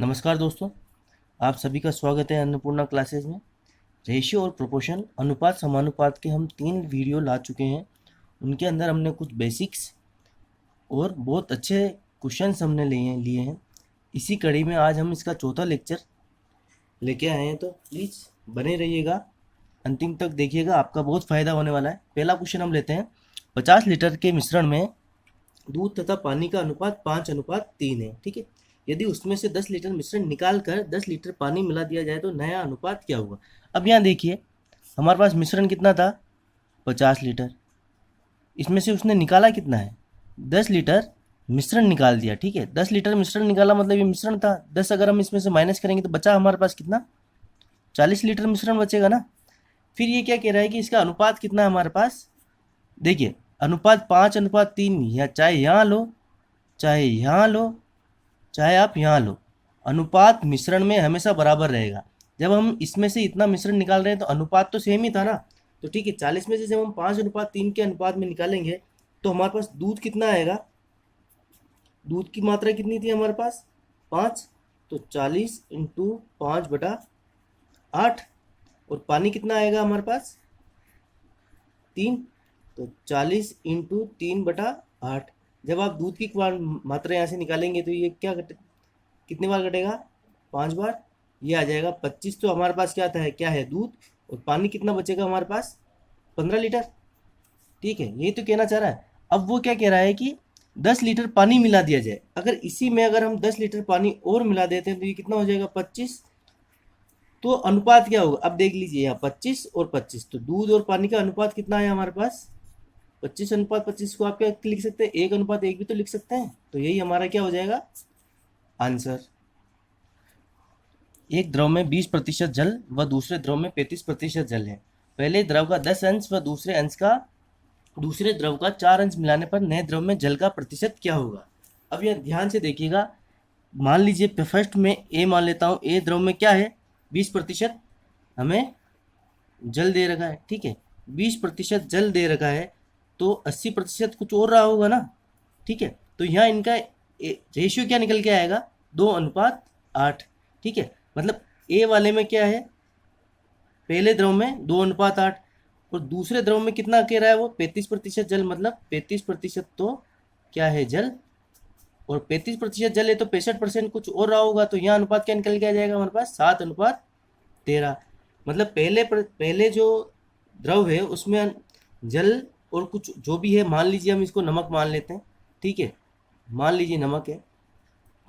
नमस्कार दोस्तों, आप सभी का स्वागत है अन्नपूर्णा क्लासेज में। रेशियो और प्रोपोर्शन अनुपात समानुपात के हम 3 वीडियो ला चुके हैं। उनके अंदर हमने कुछ बेसिक्स और बहुत अच्छे क्वेश्चंस हमने लिए हैं। इसी कड़ी में आज हम इसका चौथा लेक्चर लेके आए हैं, तो प्लीज़ बने रहिएगा, अंतिम तक देखिएगा, आपका बहुत फ़ायदा होने वाला है। पहला क्वेश्चन हम लेते हैं। 50 लीटर के मिश्रण में दूध तथा पानी का अनुपात 5:3 है। ठीक है, यदि उसमें से 10 लीटर मिश्रण निकाल कर 10 लीटर पानी मिला दिया जाए तो नया अनुपात क्या होगा। अब यहाँ देखिए, हमारे पास मिश्रण कितना था, 50 लीटर। इसमें से उसने निकाला कितना है, 10 लीटर मिश्रण निकाल दिया। ठीक है, 10 लीटर मिश्रण निकाला मतलब ये मिश्रण था 10, अगर हम इसमें से माइनस करेंगे तो बचा हमारे पास कितना, 40 लीटर मिश्रण बचेगा ना। फिर ये क्या कह रहा है कि इसका अनुपात कितना है हमारे पास। देखिए, अनुपात 5:3, या चाहे यहाँ लो चाहे यहाँ लो चाहे आप यहाँ लो, अनुपात मिश्रण में हमेशा बराबर रहेगा। जब हम इसमें से इतना मिश्रण निकाल रहे हैं तो अनुपात तो सेम ही था ना। तो ठीक है, 40 में से जब हम 5:3 के अनुपात में निकालेंगे तो हमारे पास दूध कितना आएगा, दूध की मात्रा कितनी थी हमारे पास, 5। तो 40 × 5/8। और पानी कितना आएगा हमारे पास, 3। तो 40 × 3/8। जब आप दूध की मात्रा यहाँ से निकालेंगे तो ये क्या कितने बार घटेगा, 5 बार। ये आ जाएगा 25। तो हमारे पास क्या है दूध, और पानी कितना बचेगा हमारे पास, 15 लीटर। ठीक है, यही तो कहना चाह रहा है। अब वो क्या कह रहा है कि 10 लीटर पानी मिला दिया जाए। अगर इसी में अगर हम 10 लीटर पानी और मिला देते हैं तो ये कितना हो जाएगा, 25। तो अनुपात क्या होगा, अब देख लीजिए यहाँ 25 और 25, तो दूध और पानी का अनुपात कितना है हमारे पास, 25:25 को आप क्या लिख सकते हैं, 1:1 भी तो लिख सकते हैं। तो यही हमारा क्या हो जाएगा आंसर। एक द्रव में 20% जल व दूसरे द्रव में 35% जल है। पहले द्रव का 10 अंश व दूसरे द्रव का 4 अंश मिलाने पर नए द्रव में जल का प्रतिशत क्या होगा। अब यह ध्यान से देखिएगा, मान लीजिए फर्स्ट में ए मान लेता हूँ, ए द्रव में क्या है, 20% हमें जल दे रखा है। ठीक है, 20% जल दे रखा है तो 80% कुछ और रहा होगा ना। ठीक है, तो यहाँ इनका रेशियो क्या निकल के आएगा, 2:8। ठीक है, मतलब ए वाले में क्या है, पहले द्रव में 2:8, और दूसरे द्रव में कितना कह रहा है वो, 35% जल, मतलब 35% तो क्या है जल, और 35% जल है तो 65% कुछ और रहा होगा। तो यहाँ अनुपात क्या निकल के आ जाएगा हमारे पास, 7:13। मतलब पहले जो द्रव है उसमें जल और कुछ जो भी है, मान लीजिए हम इसको नमक मान लेते हैं। ठीक है, मान लीजिए नमक है,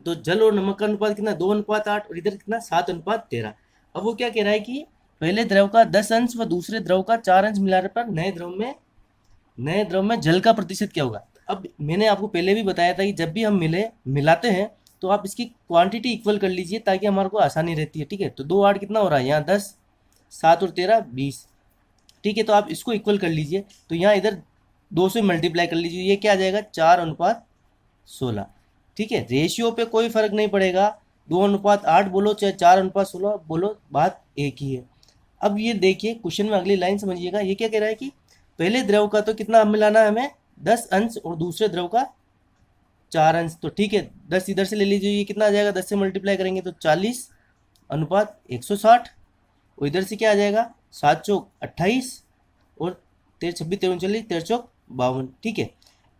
तो जल और नमक का अनुपात कितना, 2:8, और इधर कितना, 7:13। अब वो क्या कह रहा है कि पहले द्रव का 10 अंश व दूसरे द्रव का 4 अंश मिलाने पर नए द्रव में जल का प्रतिशत क्या होगा। अब मैंने आपको पहले भी बताया था कि जब भी हम मिलाते हैं तो आप इसकी क्वांटिटी इक्वल कर लीजिए ताकि हमारे को आसानी रहती है। ठीक है, तो 2:8 कितना हो रहा है, यहाँ 10, 7 और 13 20। ठीक है, तो आप इसको इक्वल कर लीजिए, तो यहाँ इधर 2 से मल्टीप्लाई कर लीजिए, ये क्या आ जाएगा, 4:16। ठीक है, रेशियो पे कोई फर्क नहीं पड़ेगा, 2:8 बोलो चाहे 4:16 बोलो, बात एक ही है। अब ये देखिए क्वेश्चन में अगली लाइन समझिएगा, ये क्या कह रहा है कि पहले द्रव का तो कितना मिलाना है हमें, 10 अंश, और दूसरे द्रव का 4 अंश। तो ठीक है, 10 इधर से ले लीजिए, ये कितना आ जाएगा, 10 से मल्टीप्लाई करेंगे तो 40:160, और इधर से क्या आ जाएगा, 7×4 = 28, और 13×26 = 13 चौक 52। ठीक है,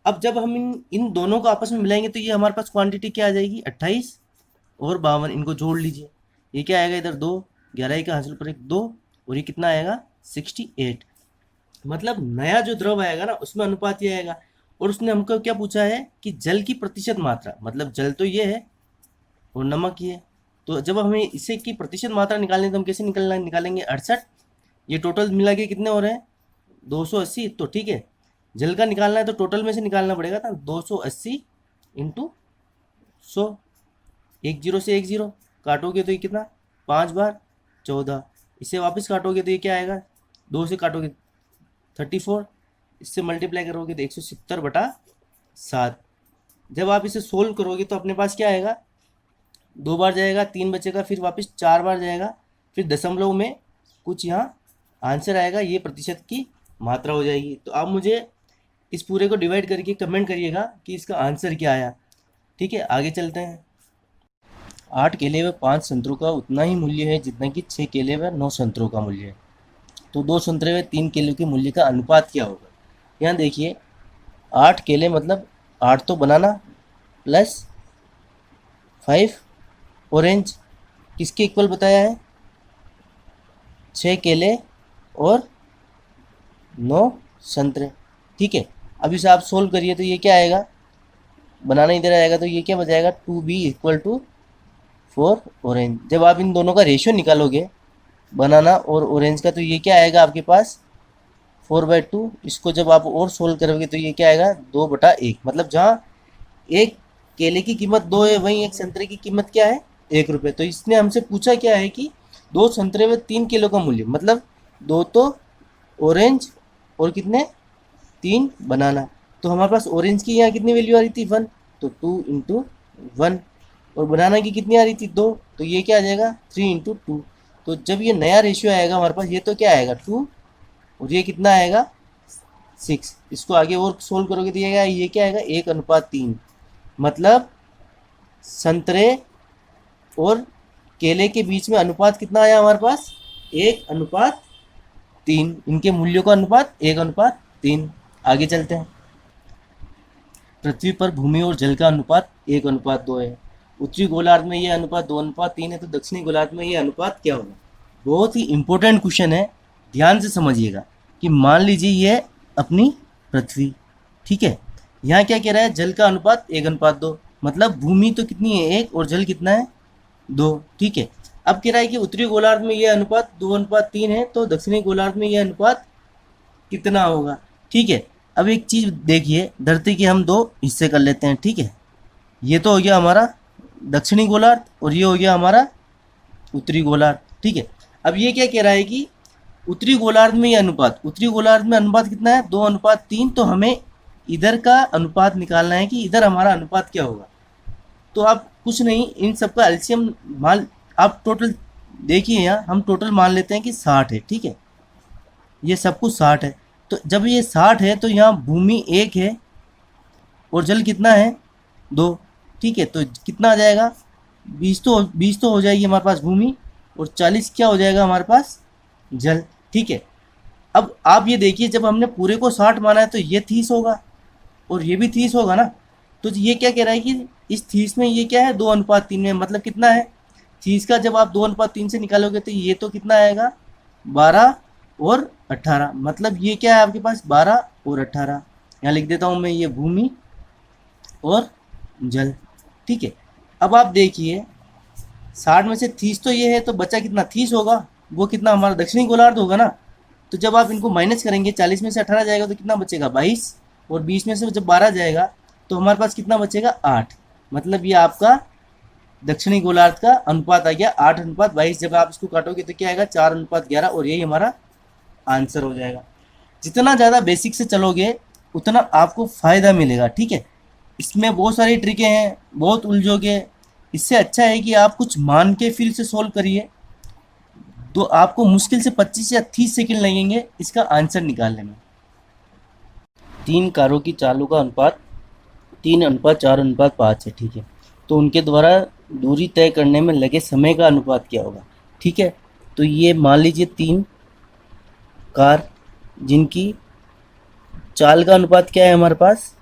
अब जब हम इन दोनों को आपस में मिलाएंगे तो ये हमारे पास क्वांटिटी क्या आ जाएगी, 28 और 52, इनको जोड़ लीजिए, ये क्या आएगा, इधर 2, 11 का हासिल पर 1 2, और ये कितना आएगा, 68। मतलब नया जो द्रव आएगा ना उसमें अनुपात ये आएगा। और उसने हमको क्या पूछा है कि जल की प्रतिशत मात्रा, मतलब जल तो ये है और नमक ये है। तो जब हमें इसे की प्रतिशत मात्रा निकालनी है तो हम कैसे निकालेंगे, 68। ये टोटल मिला के कितने हो रहे हैं, 280। तो ठीक है, जल का निकालना है तो टोटल में से निकालना पड़ेगा था, 280 × 100। 10 से 10 काटोगे तो ये कितना, 5 बार 14। इसे वापस काटोगे तो ये क्या आएगा, 2 से काटोगे 34, इससे मल्टीप्लाई करोगे तो 170/7। जब आप इसे सोल्व करोगे तो अपने पास क्या आएगा, 2 बार जाएगा, 3 बचेगा, फिर वापस 4 बार जाएगा, फिर दशमलव में कुछ यहाँ आंसर आएगा, ये प्रतिशत की मात्रा हो जाएगी। तो आप मुझे इस पूरे को डिवाइड करके कमेंट करिएगा कि इसका आंसर क्या आया। ठीक है, आगे चलते हैं। 8 केले व 5 संतरों का उतना ही मूल्य है जितना कि 6 केले व 9 संतरों का मूल्य है। तो 2 संतरे व 3 केलों के मूल्य का अनुपात क्या होगा। यहाँ देखिए 8 केले मतलब 8 तो बनाना प्लस 5 ऑरेंज किसके इक्वल बताया है, 6 केले और 9 संतरे। ठीक है, अब इसे आप सोल्व करिए तो ये क्या आएगा, बनाना इधर आएगा तो ये क्या बचाएगा 2b इक्वल टू 4 ऑरेंज। जब आप इन दोनों का रेशियो निकालोगे बनाना और ऑरेंज का तो ये क्या आएगा आपके पास 4/2। इसको जब आप और सोल्व करोगे तो ये क्या आएगा 2/1। मतलब जहाँ एक केले की कीमत 2 है वहीं एक संतरे की कीमत क्या है 1 रुपये। तो इसने हमसे पूछा क्या है कि 2 संतरे व 3 किलो का मूल्य, मतलब 2 तो ऑरेंज और कितने 3 बनाना। तो हमारे पास ऑरेंज की यहाँ कितनी वैल्यू आ रही थी 1, तो 2 इंटू 1, और बनाना की कितनी आ रही थी 2, तो ये क्या आ जाएगा 3 इंटू 2। तो जब ये नया रेशियो आएगा हमारे पास ये तो क्या आएगा 2 और ये कितना आएगा 6। इसको आगे और सोल्व करोगे तो ये क्या आएगा 1:3। मतलब संतरे और केले के बीच में अनुपात कितना आया हमारे पास 1:3। इनके मूल्यों का अनुपात 1:3। आगे चलते हैं। पृथ्वी पर भूमि और जल का अनुपात 1:2 है। उत्तरी गोलार्ध में यह अनुपात 2:3 है, तो दक्षिणी गोलार्ध में यह अनुपात क्या होगा। बहुत ही इंपॉर्टेंट क्वेश्चन है, ध्यान से समझिएगा कि मान लीजिए यह अपनी पृथ्वी, ठीक है, यहाँ क्या कह रहा है जल का अनुपात 1:2, मतलब भूमि तो कितनी है 1 और जल कितना है 2। ठीक है, अब कह रहा है कि उत्तरी गोलार्ध में यह अनुपात 2:3 है, तो दक्षिणी गोलार्ध में यह अनुपात कितना होगा। ठीक है, अब एक चीज़ देखिए, धरती के हम 2 हिस्से कर लेते हैं। ठीक है, ये तो हो गया हमारा दक्षिणी गोलार्ध और ये हो गया हमारा उत्तरी गोलार्ध। ठीक है, अब ये क्या कह रहा है कि उत्तरी गोलार्ध में ये अनुपात, उत्तरी गोलार्ध में अनुपात कितना है 2:3, तो हमें इधर का अनुपात निकालना है कि इधर हमारा अनुपात क्या होगा। तो आप कुछ नहीं, इन सब का एलसीएम मान, आप टोटल देखिए यहाँ हम टोटल मान लेते हैं कि 60 है। ठीक है, ये सब कुछ 60 है, तो जब ये 60 है तो यहाँ भूमि 1 है और जल कितना है 2। ठीक है, तो कितना आ जाएगा 20 तो हो जाएगी हमारे पास भूमि और 40 क्या हो जाएगा हमारे पास जल। ठीक है, अब आप ये देखिए जब हमने पूरे को 60 माना है तो ये 30 होगा और ये भी 30 होगा ना। तो ये क्या कह रहा है कि इस 30 में ये क्या है 2:3 में, मतलब कितना है 30 का जब आप 2:3 से निकालोगे तो ये तो कितना आएगा 12 और 18, मतलब ये क्या है आपके पास 12 और 18। यहाँ लिख देता हूँ मैं ये भूमि और जल। ठीक है, अब आप देखिए 60 में से 30 तो ये है, तो बचा कितना 30 होगा, वो कितना हमारा दक्षिणी गोलार्ध होगा ना। तो जब आप इनको माइनस करेंगे 40 में से 18 जाएगा तो कितना बचेगा 22, और 20 में से जब 12 जाएगा तो हमारे पास कितना बचेगा 8। मतलब ये आपका दक्षिणी गोलार्ध का अनुपात आ गया 8:22। जब आप इसको काटोगे तो क्या आएगा 4:11, और यही हमारा आंसर हो जाएगा। जितना ज़्यादा बेसिक से चलोगे उतना आपको फ़ायदा मिलेगा। ठीक है, इसमें बहुत सारी ट्रिकें हैं, बहुत उलझोगे, इससे अच्छा है कि आप कुछ मान के फिर से सोल्व करिए, तो आपको मुश्किल से 25 या 30 सेकंड लगेंगे इसका आंसर निकालने में। 3 कारों की चालों का अनुपात 3:4:5 है। ठीक है, तो उनके द्वारा दूरी तय करने में लगे समय का अनुपात क्या होगा। ठीक है, तो ये मान लीजिए 3 कार जिनकी चाल का अनुपात क्या है हमारे पास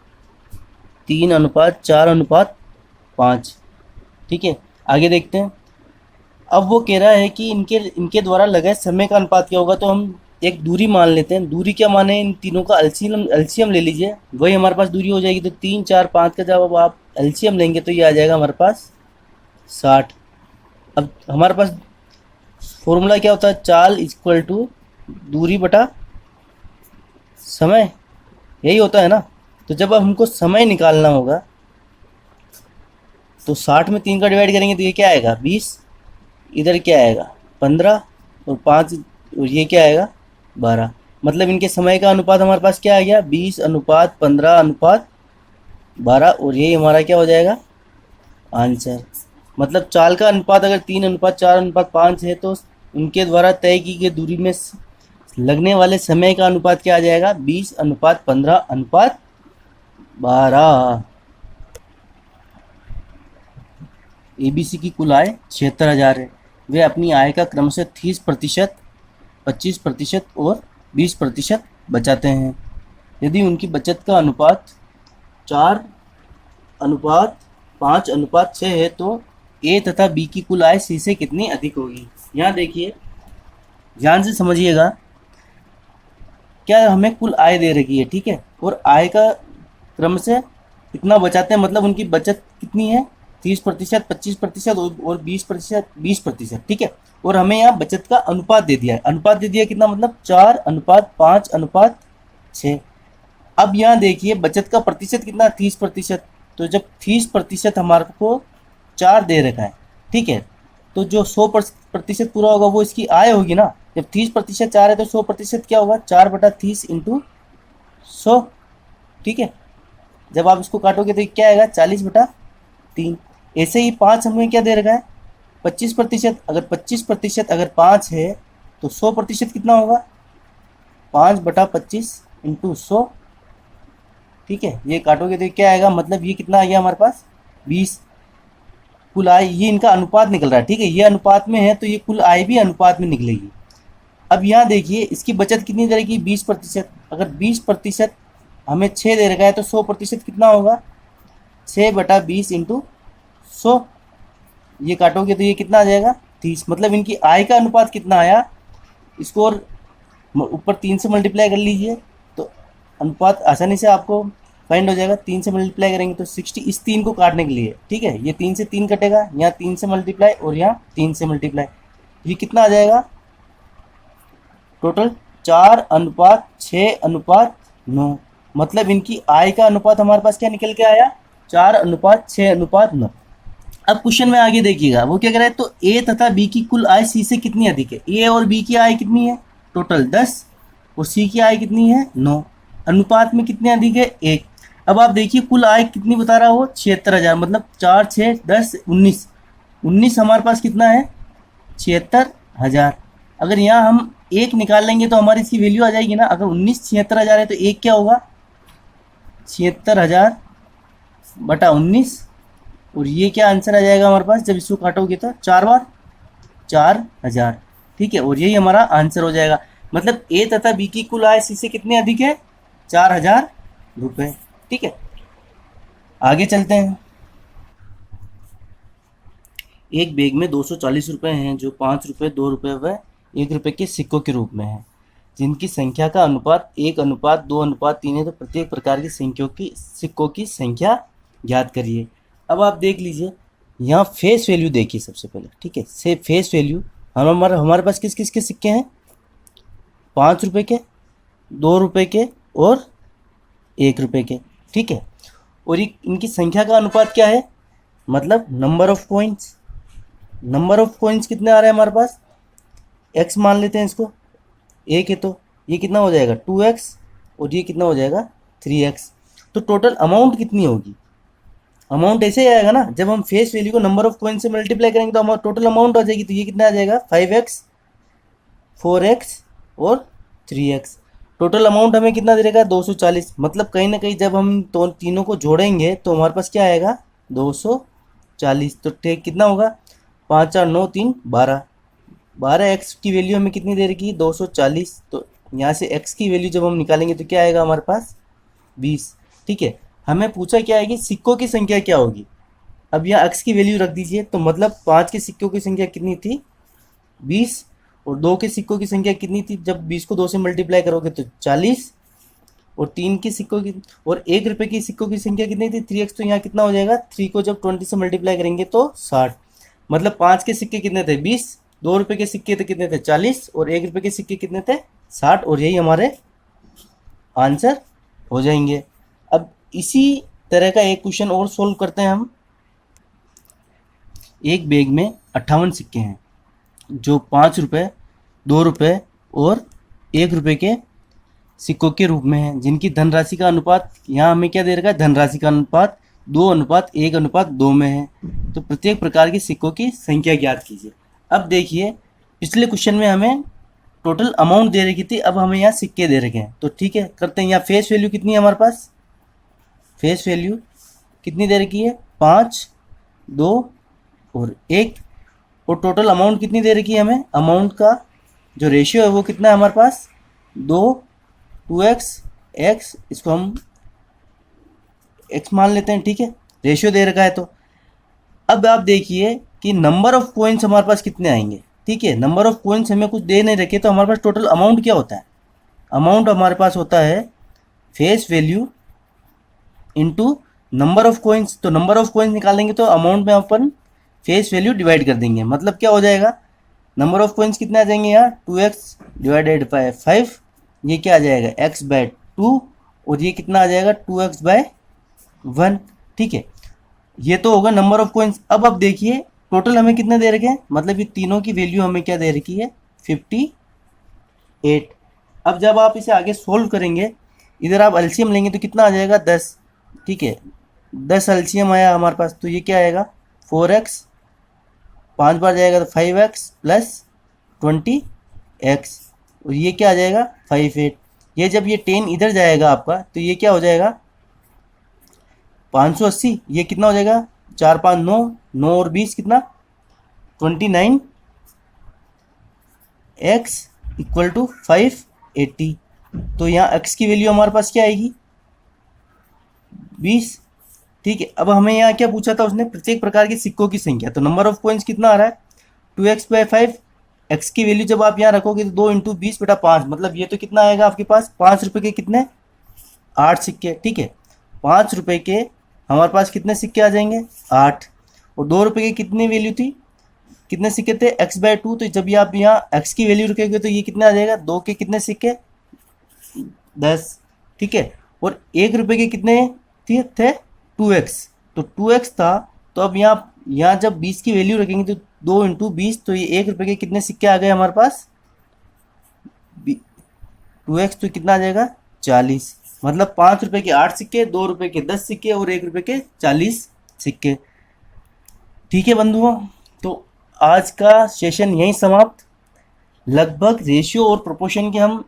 3:4:5। ठीक है, आगे देखते हैं। अब वो कह रहा है कि इनके द्वारा लगे समय का अनुपात क्या होगा, तो हम एक दूरी मान लेते हैं। दूरी क्या माने, इन तीनों का एलसीएम ले लीजिए, वही हमारे पास दूरी हो जाएगी। तो 3, 4, 5 का जब आप एलसीएम लेंगे तो ये आ जाएगा हमारे पास 60। अब हमारे पास फॉर्मूला क्या होता है, चाल इक्वल टू दूरी बटा समय, यही होता है ना। तो जब अब हमको समय निकालना होगा तो 60 में 3 का डिवाइड करेंगे तो ये क्या आएगा 20, इधर क्या आएगा 15 और 5, और ये क्या आएगा 12। मतलब इनके समय का अनुपात हमारे पास क्या आ गया 20:15:12, और ये हमारा क्या हो जाएगा आंसर। मतलब चाल का अनुपात अगर 3:4:5 है तो उनके द्वारा तय की गई दूरी में लगने वाले समय का अनुपात क्या आ जाएगा 20:15:12। ABC की कुल आय 76,000 है। वे अपनी आय का क्रमशः 30%, 25% और 20% बचाते हैं। यदि उनकी बचत का अनुपात 4:5:6 है तो ए तथा बी की कुल आय सी से कितनी अधिक होगी। यहाँ देखिए, ध्यान से समझिएगा, क्या हमें कुल आय दे रखी है, ठीक है, और आय का क्रम से कितना बचाते हैं, मतलब उनकी बचत कितनी है, 30%, 25% और 20%, ठीक है। और हमें यहाँ बचत का अनुपात दे दिया है, अनुपात दे दिया कितना, मतलब 4:5:6। अब यहाँ देखिए बचत का प्रतिशत कितना, 30%। तो जब 30% हमारे को 4 दे रखा है, ठीक है, तो जो 100% पूरा होगा वो इसकी आय होगी ना। जब 30% 4 है तो 100% क्या होगा, 4/30 इंटू 100, ठीक है। जब आप इसको काटोगे तो क्या आएगा, 40/3। ऐसे ही 5 हमें क्या दे रखा है, 25%। अगर 25% अगर 5 है तो 100% कितना होगा, 5/25 इंटू 100, ठीक है। ये काटोगे तो क्या आएगा, मतलब ये कितना आ गया हमारे पास, 20। कुल आय, ये इनका अनुपात निकल रहा है, ठीक है, ये अनुपात में है तो ये कुल आय भी अनुपात में निकलेगी। अब यहाँ देखिए इसकी बचत कितनी दे रखी, 20%। अगर 20% हमें 6 दे रखा है तो 100% कितना होगा, 6/20 इंटू 100। ये काटोगे तो ये कितना आ जाएगा, 30। मतलब इनकी आय का अनुपात कितना आया, इसको और ऊपर 3 से मल्टीप्लाई कर लीजिए तो अनुपात आसानी से आपको फाइंड हो जाएगा। 3 से मल्टीप्लाई करेंगे तो 60, इस 3 को काटने के लिए, ठीक है, ये 3 से 3 कटेगा, यहाँ 3 से मल्टीप्लाई और यहाँ 3 से मल्टीप्लाई, ये कितना आ जाएगा, टोटल 4:6:9। मतलब इनकी आय का अनुपात हमारे पास क्या निकल के आया, 4:6:9। अब क्वेश्चन में आगे देखिएगा वो क्या कह रहा है, तो ए तथा बी की कुल आय सी से कितनी अधिक है। ए और बी की आय कितनी है, टोटल 10, और सी की आय कितनी है, 9। अनुपात में कितने अधिक है, 1। अब आप देखिए कुल आय कितनी बता रहा हो, 76,000, मतलब 4, 6, 10, 19, 19 हमारे पास कितना है, 76,000। अगर यहाँ हम 1 निकाल लेंगे तो हमारी इसकी वैल्यू आ जाएगी ना। अगर 19 76,000 है तो 1 क्या होगा, 76,000/19, और ये क्या आंसर आ जाएगा हमारे पास, जब इसको काटोगे तो 4 बार 4,000, ठीक है, और यही हमारा आंसर हो जाएगा। मतलब ए तथा बी की कुल आय सी से कितनी अधिक है, 4,000 रुपये, ठीक है। आगे चलते हैं। एक बैग में 240 रुपये हैं जो 5 रुपये, 2 रुपये व 1 रुपये के सिक्कों के रूप में हैं, जिनकी संख्या का अनुपात 1:2:3 है। तो प्रत्येक प्रकार की सिक्कों की संख्या ज्ञात करिए। अब आप देख लीजिए, यहाँ फेस वैल्यू देखिए सबसे पहले, ठीक है, से फेस वैल्यू हमारे पास किस किस के सिक्के हैं, 5 रुपये के, 2 रुपये के और 1 रुपये के, ठीक है। और ये इनकी संख्या का अनुपात क्या है, मतलब number of coins. Number of coins कितने आ रहे हैं हमारे पास, x मान लेते हैं इसको, 1 है तो ये कितना हो जाएगा 2x, और ये कितना हो जाएगा 3x। तो टोटल अमाउंट कितनी होगी, अमाउंट ऐसे ही आएगा ना, जब हम फेस वैल्यू को नंबर ऑफ कॉइन से मल्टीप्लाई करेंगे तो टोटल अमाउंट आ जाएगी। तो ये कितना आ जाएगा, 5x, 4x और 3x। टोटल अमाउंट हमें कितना दे देगा, 240। मतलब कहीं ना कहीं जब हम तो तीनों को जोड़ेंगे तो हमारे पास क्या आएगा, 240। तो ठीक कितना होगा, 5 4 9 3 12, 12x की वैल्यू हमें कितनी दे रखी है, 240। तो यहाँ से x की वैल्यू जब हम निकालेंगे तो क्या आएगा हमारे पास, 20, ठीक है। हमें पूछा क्या है कि सिक्कों की संख्या क्या होगी। अब यहाँ x की वैल्यू रख दीजिए, तो मतलब 5 के सिक्कों की संख्या कितनी थी, 20, और 2 के सिक्कों की संख्या कितनी थी, जब 20 को 2 से मल्टीप्लाई करोगे तो 40, और 3 के सिक्कों की, और 1 रुपये की सिक्कों की संख्या कितनी थी, 3x। तो यहाँ कितना हो जाएगा, 3 को जब 20 से मल्टीप्लाई करेंगे तो 60। मतलब 5 के सिक्के कितने थे, 20, 2 रुपये के सिक्के थे कितने थे, 40, और 1 रुपये के सिक्के कितने थे, 60, और यही हमारे आंसर हो जाएंगे। अब इसी तरह का एक क्वेश्चन और सोल्व करते हैं हम। एक बैग में 58 सिक्के हैं जो 5 रुपये, 2 रुपये और 1 रुपये के सिक्कों के रूप में हैं, जिनकी धनराशि का अनुपात, यहाँ हमें क्या दे रखा है, धनराशि का अनुपात 2:1:2 में है। तो प्रत्येक प्रकार के सिक्कों की संख्या ज्ञात कीजिए। अब देखिए पिछले क्वेश्चन में हमें टोटल अमाउंट दे रखी थी, अब हमें यहाँ सिक्के दे रखे हैं। तो ठीक है, करते हैं। यहाँ फेस वैल्यू कितनी है हमारे पास, फेस वैल्यू कितनी दे रखी है, 5, 2 और 1, और टोटल अमाउंट कितनी दे रखी है हमें, अमाउंट का जो रेशियो है वो कितना है हमारे पास 2, 2x, x, इसको हम x मान लेते हैं, ठीक है, रेशियो दे रखा है। तो अब आप देखिए कि नंबर ऑफ कॉइन्स हमारे पास कितने आएंगे, ठीक है, नंबर ऑफ कॉइन्स हमें कुछ दे नहीं रखे, तो हमारे पास टोटल अमाउंट क्या होता है, अमाउंट हमारे पास होता है face value into number of coins. तो नंबर ऑफ कॉइन्स निकालेंगे तो अमाउंट में अपन फेस वैल्यू डिवाइड कर देंगे, मतलब क्या हो जाएगा, नंबर ऑफ कॉइन्स कितने आ जाएंगे यहाँ 2x डिवाइडेड बाय 5, ये क्या आ जाएगा x/2, और ये कितना आ जाएगा 2x/1, ठीक है, ये तो होगा नंबर ऑफ कॉइन्स। अब आप देखिए टोटल हमें कितने दे रखे हैं, मतलब ये तीनों की वैल्यू हमें क्या दे रखी है 58। अब जब आप इसे आगे सोल्व करेंगे, इधर आप एलसीएम लेंगे तो कितना आ जाएगा 10, ठीक है, 10 एलसीएम आया हमारे पास, तो ये क्या आएगा 4x, 5 बार जाएगा तो 5x प्लस 20x, और ये क्या आ जाएगा 58। ये जब ये 10 इधर जाएगा आपका तो ये क्या हो जाएगा 580, ये कितना हो जाएगा 4 5 9, 9 और 20 कितना 29x इक्वल टू 580। तो यहाँ x की वैल्यू हमारे पास क्या आएगी 20, ठीक है। अब हमें यहाँ क्या पूछा था उसने, प्रत्येक प्रकार के सिक्कों की संख्या, तो नंबर ऑफ कॉइन्स कितना आ रहा है 2x/5, x की वैल्यू जब आप यहाँ रखोगे तो 2 × 20/5, मतलब ये तो कितना आएगा आपके पास 5 रुपये के कितने 8 सिक्के, ठीक है, 5 रुपये के हमारे पास कितने सिक्के आ जाएंगे 8, और 2 रुपये की कितनी वैल्यू थी, कितने सिक्के थे x/2, तो जब ये आप यहाँ x की वैल्यू रखेंगे तो ये कितना आ जाएगा 2 के कितने सिक्के 10, ठीक है, और 1 रुपये के कितने थे 2x, तो 2x था, तो अब यहाँ जब 20 की वैल्यू रखेंगे तो 2 × 20, तो ये 1 रुपये के कितने सिक्के आ गए हमारे पास 2x, तो कितना आ जाएगा 40, मतलब 5 रुपये के 8 सिक्के, 2 रुपये के 10 सिक्के और 1 रुपये के 40 सिक्के, ठीक है बंधुओं। तो आज का सेशन यहीं समाप्त। लगभग रेशियो और प्रोपोर्शन के हम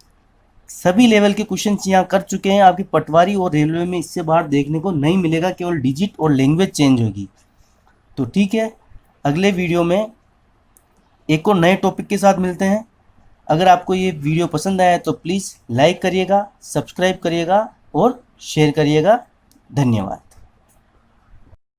सभी लेवल के क्वेश्चंस यहाँ कर चुके हैं, आपकी पटवारी और रेलवे में इससे बाहर देखने को नहीं मिलेगा, केवल डिजिट और लैंग्वेज चेंज होगी। तो ठीक है, अगले वीडियो में एक और नए टॉपिक के साथ मिलते हैं। अगर आपको ये वीडियो पसंद आया तो प्लीज़ लाइक करिएगा, सब्सक्राइब करिएगा और शेयर करिएगा। धन्यवाद।